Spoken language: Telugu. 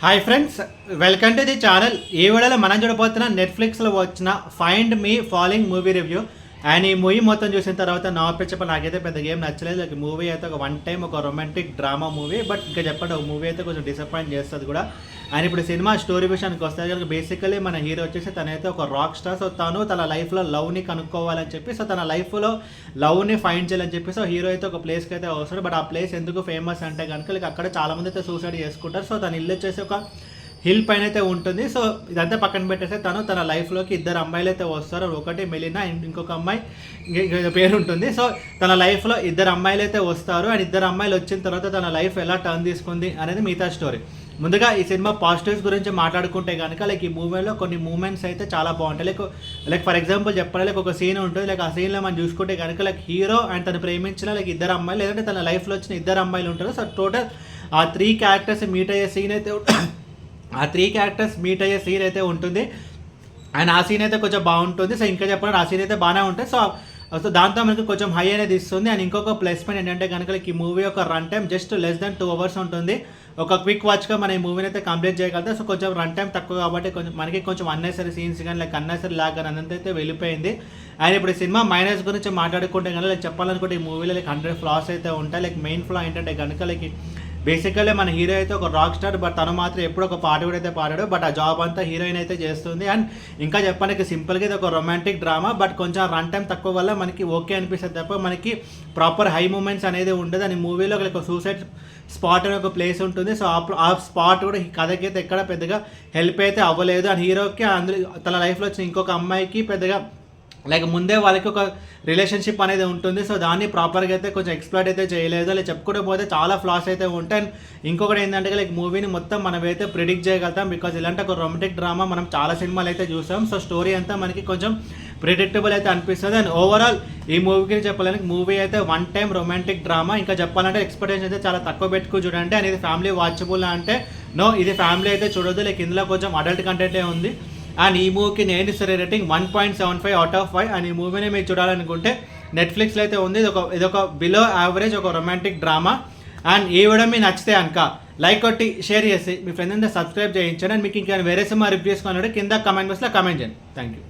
Hi friends, welcome to the channel. ఈ వీడియోలో మనం చూడబోతున్న నెట్ఫ్లిక్స్లో వచ్చిన find me following movie review. And ఈ మూవీ మొత్తం చూసిన తర్వాత నా చెప్ప నాకైతే పెద్ద గేమ్ నచ్చలేదు. లైక్ మూవీ అయితే ఒక వన్ టైం ఒక రొమాంటిక్ డ్రామా మూవీ, బట్ ఇంకా చెప్పండి ఒక మూవీ అయితే కొంచెం డిసప్పాయింట్ చేస్తుంది కూడా. అండ్ ఇప్పుడు సినిమా స్టోరీ విషయానికి వస్తే కనుక బేసికలీ మన హీరో వచ్చేసి తనైతే ఒక రాక్ స్టార్. సో తను తన లైఫ్లో లవ్ని కనుక్కోవాలని చెప్పి, సో తన లైఫ్లో లవ్ని ఫైండ్ చేయాలని చెప్పి, సో హీరో అయితే ఒక ప్లేస్కి అయితే వస్తాడు. బట్ ఆ ప్లేస్ ఎందుకు ఫేమస్ అంటే కనుక లైక్ అక్కడ చాలామంది అయితే సూసైడ్ చేసుకుంటారు. సో తన ఇల్లు వచ్చేసి ఒక హిల్ పైన అయితే ఉంటుంది. సో ఇదంతా పక్కన పెట్టేస్తే తన లైఫ్లోకి ఇద్దరు అమ్మాయిలు అయితే వస్తారు. ఒకటి మెలినా, ఇంకొక అమ్మాయి పేరు ఉంటుంది. సో తన లైఫ్లో ఇద్దరు అమ్మాయిలు అయితే వస్తారు. అండ్ ఇద్దరు అమ్మాయిలు వచ్చిన తర్వాత తన లైఫ్ ఎలా టర్న్ తీసుకుంది అనేది మిగతా స్టోరీ. ముందుగా ఈ సినిమా పాజిటివ్స్ గురించి మాట్లాడుకుంటే కనుక లైక్ ఈ మూవీలో కొన్ని మూమెంట్స్ అయితే చాలా బాగుంటాయి. లైక్ ఫర్ ఎగ్జాంపుల్ చెప్పాలి, లైక్ ఒక సీన్ ఉంటుంది. లైక్ ఆ సీన్లో మనం చూసుకుంటే కనుక లైక్ హీరో అండ్ తను ప్రేమించిన లైక్ ఇద్దరు అమ్మాయిలు, లేదంటే తన లైఫ్లో వచ్చిన ఇద్దరు అమ్మాయిలు ఉంటారు. సో టోటల్ ఆ త్రీ క్యారెక్టర్స్ మీట్ అయ్యే సీన్ అయితే ఉంటుంది. అండ్ ఆ సీన్ అయితే కొంచెం బాగుంటుంది. సో ఇంకా చెప్పాలంటే ఆ సీన్ అయితే బాగానే ఉంటుంది. సో దాంతో మనకి కొంచెం హై అనేది ఇస్తుంది. అండ్ ఇంకొక ప్లస్ పాయింట్ ఏంటంటే కనుక ఈ మూవీ యొక్క run time just less than 2 hours ఉంటుంది. ఒక క్విక్ వాచ్గా మన ఈ మూవీని అయితే కంప్లీట్ చేయగలుగుతాం. సో కొంచెం రన్ టైం తక్కువ కాబట్టి మనకి కొంచెం అన్నెసరీ సీన్స్ కానీ లైక్ అన్నెసరీ లాగ్ కానీ అనంత వెళ్ళిపోయింది. అండ్ ఇప్పుడు సినిమా మైనస్ గురించి మాట్లాడుకుంటే కనుక లైక్ చెప్పాలనుకుంటే ఈ మూవీలో లైక్ 100 ఫ్లాస్ అయితే ఉంటాయి. లైక్ మెయిన్ ఫ్లా ఏంటంటే కనుక లైక్ బేసికల్లీ మన హీరో అయితే ఒక రాక్ స్టార్, బట్ తను మాత్రం ఎప్పుడు ఒక పాట కూడా అయితే పాడాడు. బట్ ఆ జాబ్ అంతా హీరోయిన్ అయితే చేస్తుంది. అండ్ ఇంకా చెప్పడానికి సింపుల్గా ఇది ఒక రొమాంటిక్ డ్రామా, బట్ కొంచెం రన్ టైం తక్కువ వల్ల మనకి ఓకే అనిపిస్తుంది తప్ప మనకి ప్రాపర్ హై మూమెంట్స్ అనేది ఉండదు. అని మూవీలో ఒక సూసైడ్ స్పాట్ అనే ఒక ప్లేస్ ఉంటుంది. సో ఆ స్పాట్ కూడా ఈ కథకి అయితే ఎక్కడ పెద్దగా హెల్ప్ అయితే అవ్వలేదు. అండ్ హీరోకి అందులో తన లైఫ్లో వచ్చిన ఇంకొక అమ్మాయికి పెద్దగా లైక్ ముందే వాళ్ళకి ఒక రిలేషన్షిప్ అనేది ఉంటుంది. సో దాన్ని ప్రాపర్గా అయితే కొంచెం ఎక్స్ప్లోర్ అయితే చేయలేదు. అలా చెప్పుకుంటూ పోతే చాలా ఫ్లాస్ అయితే ఉంటాయి. ఇంకొకటి ఏంటంటే లైక్ మూవీని మొత్తం మనమైతే ప్రిడిక్ట్ చేయగలుగుతాం, బికాజ్ ఇలాంటి ఒక రొమాంటిక్ డ్రామా మనం చాలా సినిమాలు అయితే చూసాం. సో స్టోరీ అంతా మనకి కొంచెం ప్రిడిక్టబుల్ అయితే అనిపిస్తుంది. అండ్ ఓవరాల్ ఈ మూవీకి చెప్పాలంటే మూవీ అయితే వన్ టైం రొమాంటిక్ డ్రామా. ఇంకా చెప్పాలంటే ఎక్స్పెక్టేషన్ అయితే చాలా తక్కువ పెట్టుకుని చూడండి. అండ్ ఇది ఫ్యామిలీ వాచబుల్ అంటే నో, ఇది ఫ్యామిలీ అయితే చూడొద్దు. లైక్ ఇందులో కొంచెం అడల్ట్ కంటెంటే ఉంది. అండ్ ఈ మూవీకి నేను ఇచ్చే రేటింగ్ 1.75/5. అండ్ ఈ మూవీని మీరు చూడాలనుకుంటే నెట్ఫ్లిక్స్లో అయితే ఉంది. ఇదొక బిలో యావరేజ్ ఒక రొమాంటిక్ డ్రామా. అండ్ ఈ వీడియో మీకు నచ్చితే కనుక లైక్ కొట్టి షేర్ చేసి మీ ఫ్రెండ్స్ అంతా సబ్స్క్రైబ్ చేయించండి. అండ్ మీకు ఇంకా వేరే సినిమా రివ్యూస్ కొన్నాడు కింద కమెంట్ బాక్స్లో కమెంట్ చేయండి. Thank you.